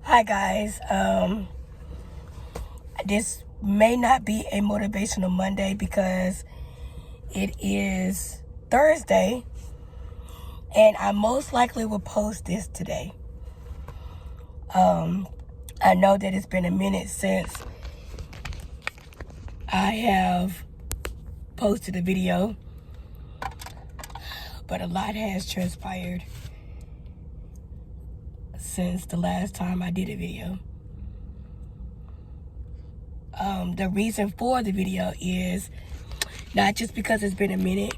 Hi guys, this may not be a motivational Monday because it is Thursday and I most likely will post this today. I know that it's been a minute since I have posted a video, but a lot has transpired since the last time I did a video. The reason for the video is not just because it's been a minute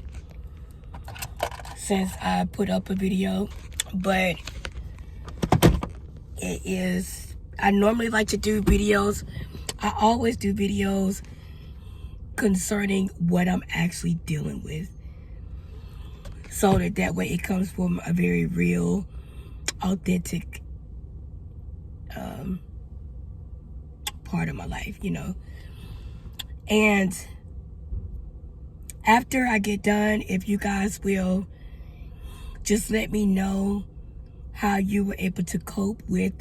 since I put up a video, but it is, I normally like to do videos. I always do videos concerning what I'm actually dealing with, so that way it comes from a very real, authentic part of my life, And after I get done, if you guys will just let me know how you were able to cope with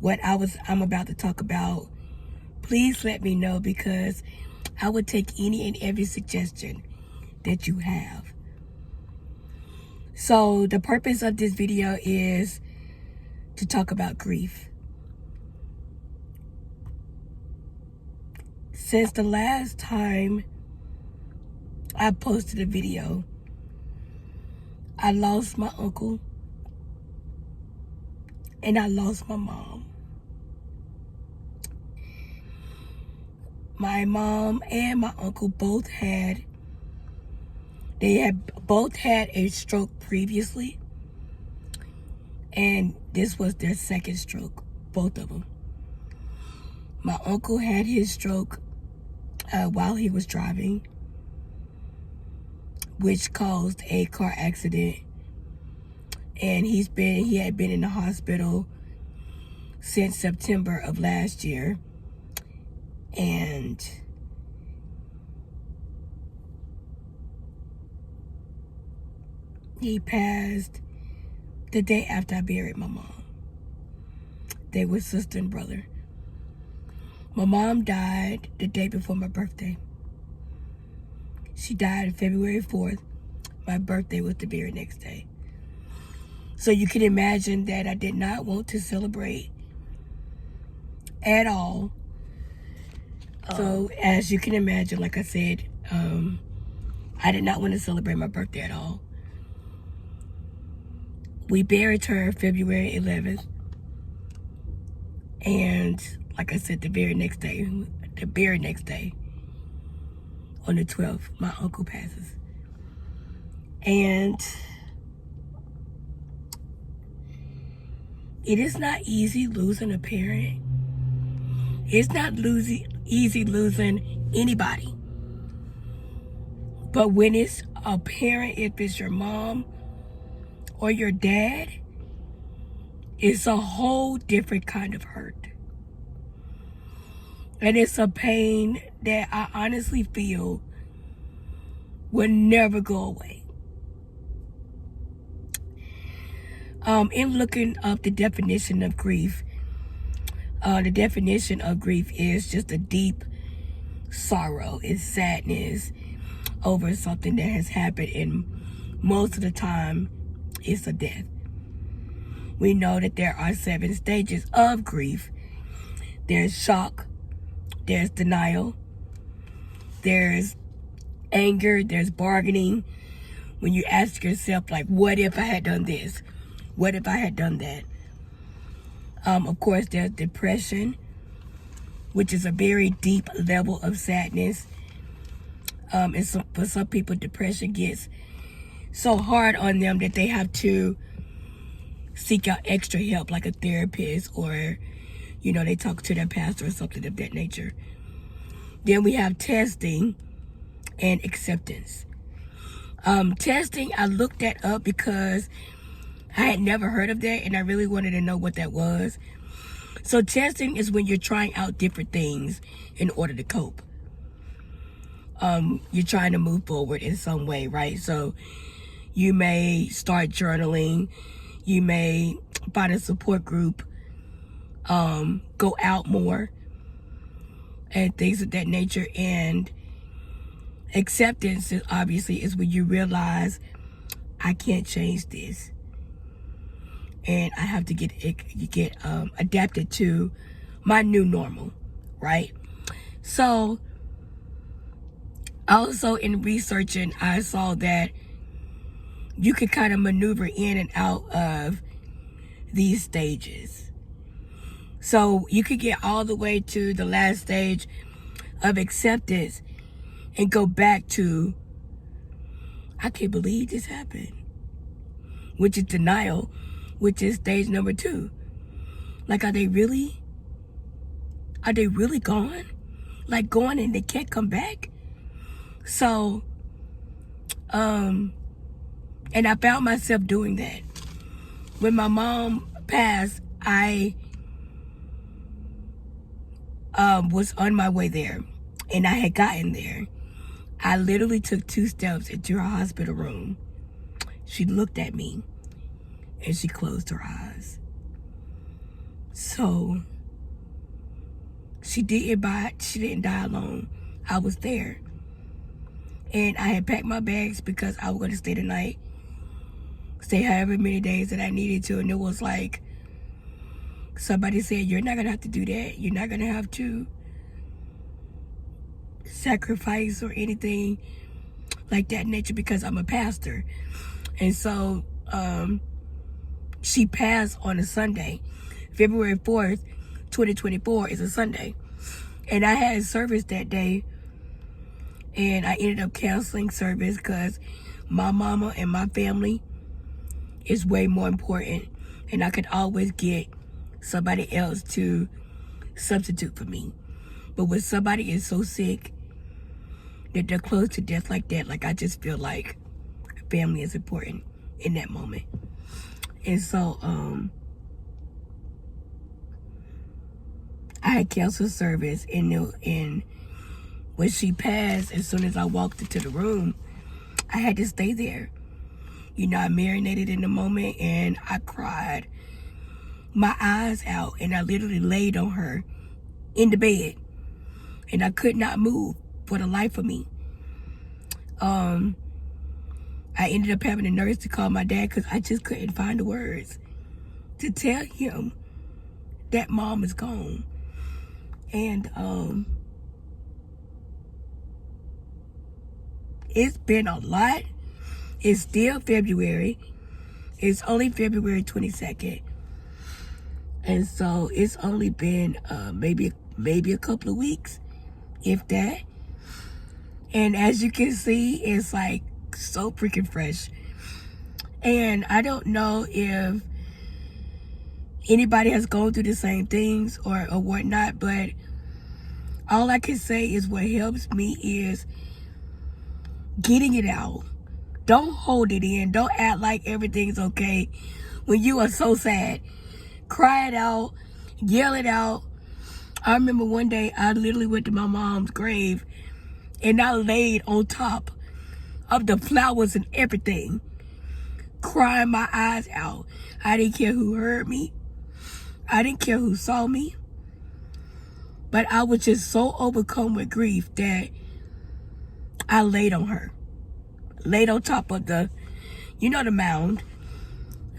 what I'm about to talk about, please let me know, because I would take any and every suggestion that you have. So the purpose of this video is to talk about grief. Since the last time I posted a video, I lost my uncle and I lost my mom. My mom and my uncle both had a stroke previously, and this was their second stroke, both of them. My uncle had his stroke while he was driving, which caused a car accident, and he had been in the hospital since September of last year, and he passed the day after I buried my mom. They were sister and brother. My mom died the day before my birthday. She died February 4th. My birthday was the very next day. So you can imagine that I did not want to celebrate at all. So as you can imagine, like I said, I did not want to celebrate my birthday at all. We buried her February 11th. And like I said, the very next day, on the 12th, my uncle passes. And it is not easy losing a parent. It's not easy losing anybody. But when it's a parent, if it's your mom or your dad, it's a whole different kind of hurt. And it's a pain that I honestly feel will never go away. In looking up the definition of grief, the definition of grief is just a deep sorrow. It's sadness over something that has happened, and most of the time it's a death. We know that there are 7 stages of grief. There's shock, there's denial, there's anger, there's bargaining. When you ask yourself, like, what if I had done this? What if I had done that? Of course, there's depression, which is a very deep level of sadness. And for some people, depression gets so hard on them that they have to seek out extra help, like a therapist, or they talk to their pastor or something of that nature. Then we have testing and acceptance. Testing, I looked that up because I had never heard of that, and I really wanted to know what that was. So testing is when you're trying out different things in order to cope. You're trying to move forward in some way, right? So you may start journaling. You may find a support group go out more and things of that nature. And acceptance is obviously is when you realize I can't change this, and I have to get adapted to my new normal, right? So also in researching, I saw that you can kind of maneuver in and out of these stages. So you could get all the way to the last stage of acceptance and go back to, I can't believe this happened, which is denial, which is stage number 2. Like, are they really gone? Like, gone and they can't come back? So, and I found myself doing that. When my mom passed, I was on my way there, and I had gotten there. I literally took 2 steps into her hospital room. She looked at me, and she closed her eyes. So, she didn't die alone. I was there. And I had packed my bags because I was going to stay the night. Stay however many days that I needed to. And it was like, somebody said, you're not going to have to do that. You're not going to have to sacrifice or anything like that nature because I'm a pastor. And so she passed on a Sunday. February 4th, 2024 is a Sunday. And I had service that day. And I ended up canceling service because my mama and my family is way more important. And I could always get somebody else to substitute for me. But when somebody is so sick that they're close to death like that, like, I just feel like family is important in that moment. And so I had canceled service, and when she passed, as soon as I walked into the room, I had to stay there. You know, I marinated in the moment, and I cried my eyes out, and I literally laid on her in the bed, and I could not move for the life of me. I ended up having a nurse to call my dad because I just couldn't find the words to tell him that mom is gone. And it's been a lot. It's still February. It's only February 22nd. And so it's only been maybe a couple of weeks, if that. And as you can see, it's like so freaking fresh. And I don't know if anybody has gone through the same things or whatnot, but all I can say is what helps me is getting it out. Don't hold it in. Don't act like everything's okay when you are so sad. Cry it out. Yell it out. I remember one day I literally went to my mom's grave and I laid on top of the flowers and everything, crying my eyes out. I didn't care who heard me. I didn't care who saw me. But I was just so overcome with grief that I laid on her. Laid on top of the mound.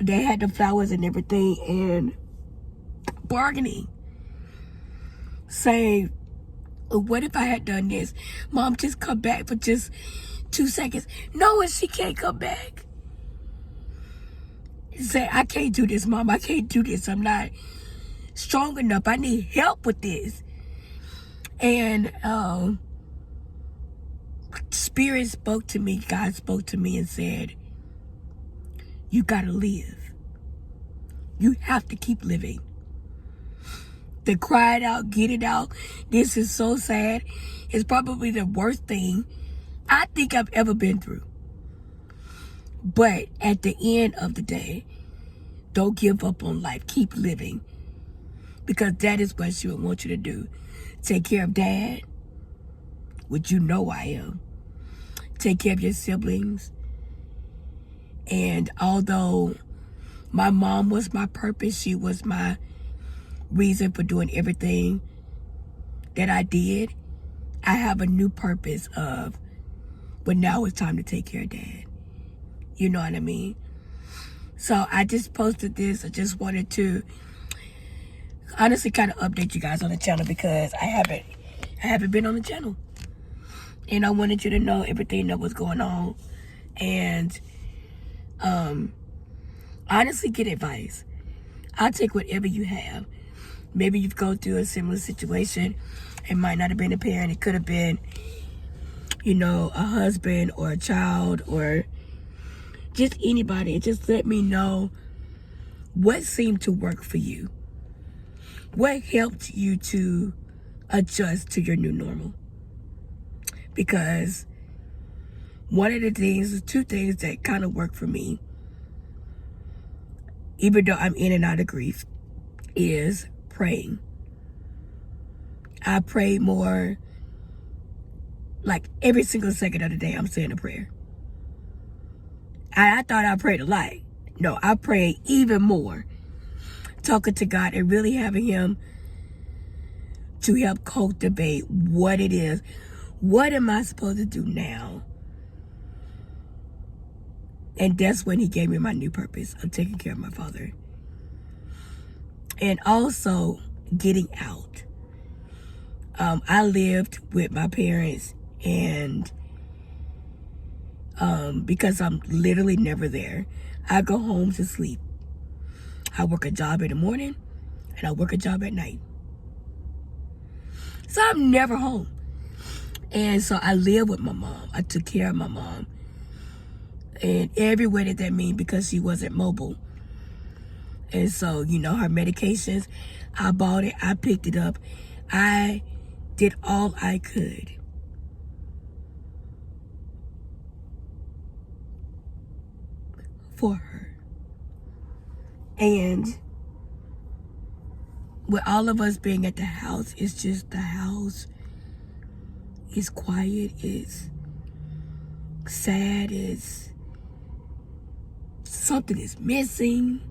They had the flowers and everything, and bargaining. Saying, what if I had done this? Mom, just come back for just 2 seconds. No, and she can't come back. Say, I can't do this, Mom. I can't do this. I'm not strong enough. I need help with this. And Spirit spoke to me. God spoke to me and said, you gotta live. You have to keep living. To cry it out, get it out. This is so sad. It's probably the worst thing I think I've ever been through. But at the end of the day, don't give up on life. Keep living. Because that is what she would want you to do. Take care of Dad, which you know I am. Take care of your siblings. And although my mom was my purpose, she was my reason for doing everything that I did. I have a new purpose of, but now it's time to take care of Dad. You know what I mean? So I just posted this. I just wanted to honestly kind of update you guys on the channel because I haven't been on the channel. And I wanted you to know everything that was going on. And honestly, get advice. I'll take whatever you have. Maybe you've gone through a similar situation. It might not have been a parent. It could have been, you know, a husband or a child or just anybody. Just let me know what seemed to work for you. What helped you to adjust to your new normal? Because one of the things, two things that kind of work for me, even though I'm in and out of grief, is praying. I pray more, like every single second of the day I'm saying a prayer. I thought I prayed a lot. No, I pray even more. Talking to God and really having Him to help cultivate what it is. What am I supposed to do now? And that's when He gave me my new purpose of taking care of my father. And also getting out. I lived with my parents, and because I'm literally never there, I go home to sleep. I work a job in the morning and I work a job at night. So I'm never home. And so I live with my mom. I took care of my mom. And every way that means, because she wasn't mobile. And so, you know, her medications, I bought it, I picked it up. I did all I could for her. And with all of us being at the house, it's just the house. It's quiet, it's sad, it's something is missing.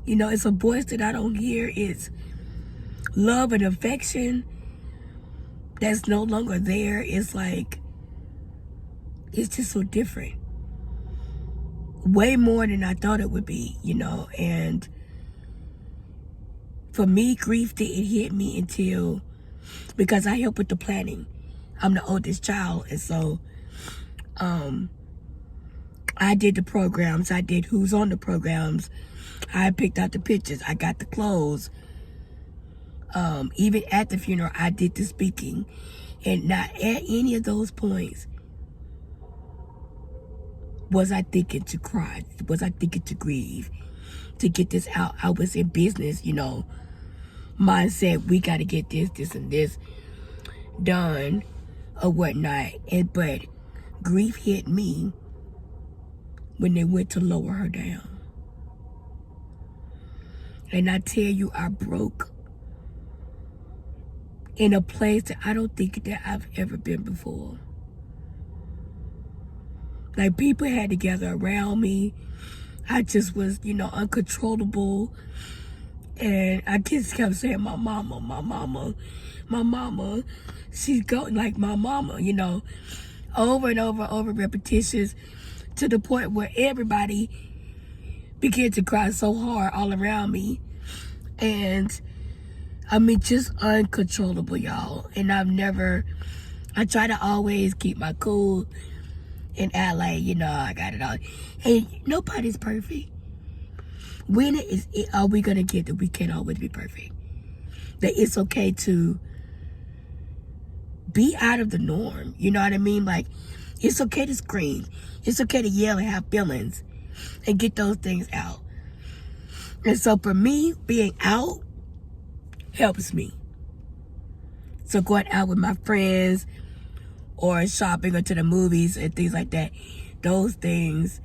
You know, it's a voice that I don't hear. It's love and affection that's no longer there. It's like, it's just so different. Way more than I thought it would be, you know. And for me, grief didn't hit me until, because I help with the planning. I'm the oldest child, and so I did the programs. I did who's on the programs. I picked out the pictures. I got the clothes. Even at the funeral, I did the speaking. And not at any of those points was I thinking to cry. Was I thinking to grieve, to get this out. I was in business, you know, mindset. We got to get this, and this done or whatnot. But grief hit me when they went to lower her down. And I tell you, I broke in a place that I don't think that I've ever been before. Like, people had to gather around me. I just was, you know, uncontrollable. And I just kept saying, my mama, my mama, my mama. She's going like my mama, you know, over and over repetitions, to the point where everybody began to cry so hard all around me. And I mean, just uncontrollable, y'all. And I try to always keep my cool and act like, you know, I got it all. And nobody's perfect. When are we going to get that we can't always be perfect? That it's okay to be out of the norm. You know what I mean? Like, it's okay to scream. It's okay to yell and have feelings and get those things out. And so for me, being out helps me. So going out with my friends or shopping or to the movies and things like that, those things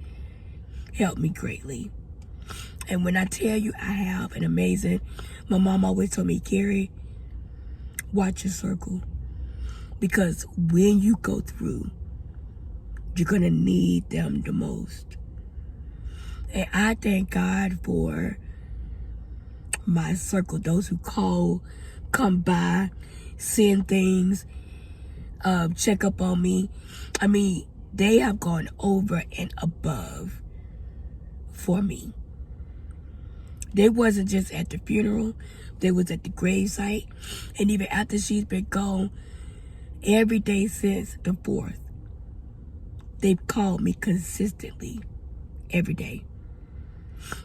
help me greatly. And when I tell you I have an amazing, my mom always told me, Kerri, watch your circle. Because when you go through, you're going to need them the most. And I thank God for my circle, those who call, come by, send things, check up on me. I mean, they have gone over and above for me. They wasn't just at the funeral, they was at the gravesite, and even after she's been gone, every day since the 4th, they've called me consistently every day.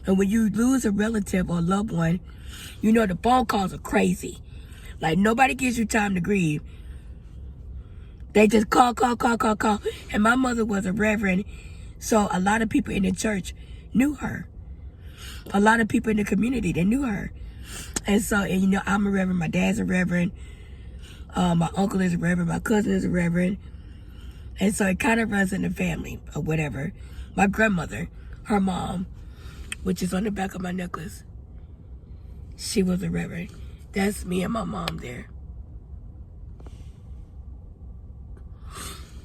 And when you lose a relative or a loved one, you know the phone calls are crazy. Like, nobody gives you time to grieve. They just call. And my mother was a reverend, so a lot of people in the church knew her. A lot of people in the community, they knew her. And so, and you know, I'm a reverend, my dad's a reverend, my uncle is a reverend, my cousin is a reverend. And so it kind of runs in the family or whatever. My grandmother, her mom, which is on the back of my necklace, she was a reverend. That's me and my mom there.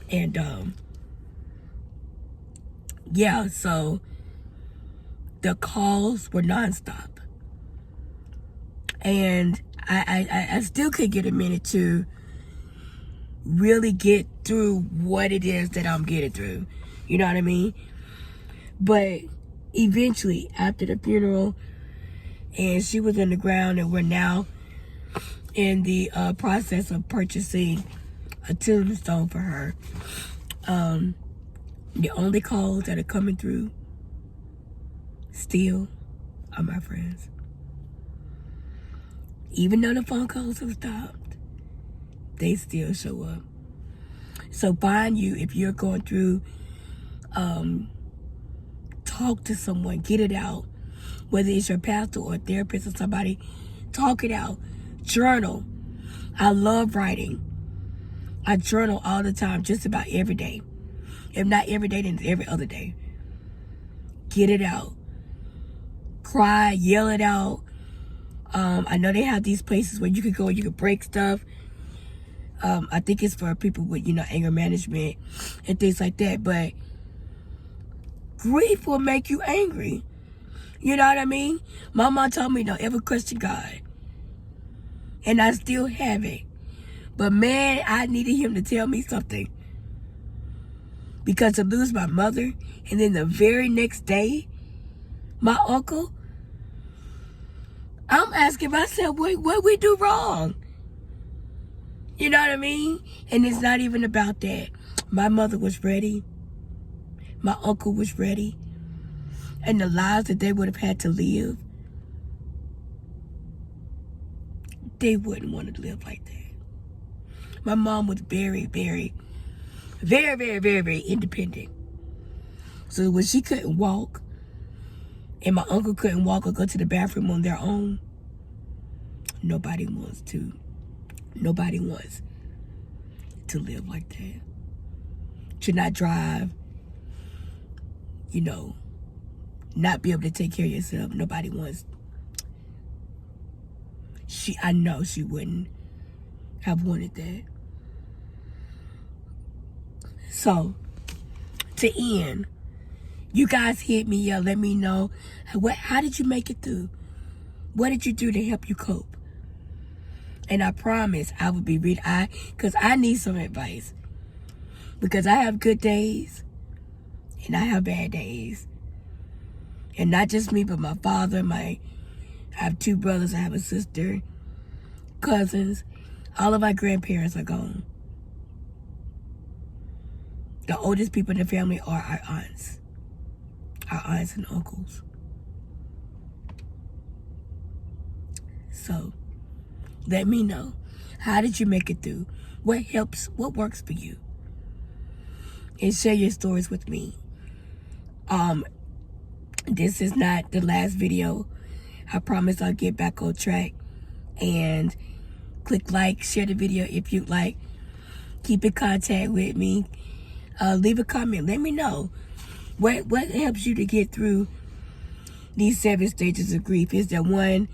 And yeah, so the calls were nonstop. And I still could get a minute to really get through what it is that I'm getting through. You know what I mean? But eventually, after the funeral, and she was in the ground, and we're now in the process of purchasing a tombstone for her. The only calls that are coming through still are my friends. Even though the phone calls have stopped, they still show up. So find you, if you're going through, talk to someone, get it out. Whether it's your pastor or a therapist or somebody, talk it out. Journal. I love writing. I journal all the time, just about every day. If not every day, then every other day. Get it out. Cry, yell it out. I know they have these places where you could go and you could break stuff. I think it's for people with, you know, anger management and things like that. But grief will make you angry. You know what I mean? My mom told me don't ever question God. And I still haven't. But man, I needed him to tell me something. Because to lose my mother, and then the very next day, my uncle, I'm asking myself, what we do wrong? You know what I mean? And it's not even about that. My mother was ready. My uncle was ready. And the lives that they would have had to live, they wouldn't want to live like that. My mom was very, very independent. So when she couldn't walk, and my uncle couldn't walk or go to the bathroom on their own, nobody wants to live like that. To not drive, you know, not be able to take care of yourself. Nobody wants. I know she wouldn't have wanted that. So, to end, you guys hit me up. Let me know, how did you make it through? What did you do to help you cope? And I promise I will be reading, because I need some advice. Because I have good days, and I have bad days. And not just me, but my father, I have 2 brothers, I have a sister, cousins. All of my grandparents are gone. The oldest people in the family are our aunts and uncles. So, let me know. How did you make it through? What helps? What works for you? And share your stories with me. This is not the last video. I promise I'll get back on track. And click like, share the video if you'd like. Keep in contact with me. Leave a comment. Let me know what helps you to get through these 7 stages of grief. Is there one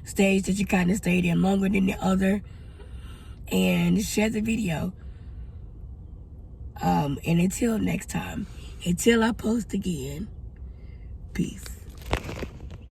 stage that you kind of stayed in longer than the other? And share the video. And until next time, until I post again, peace.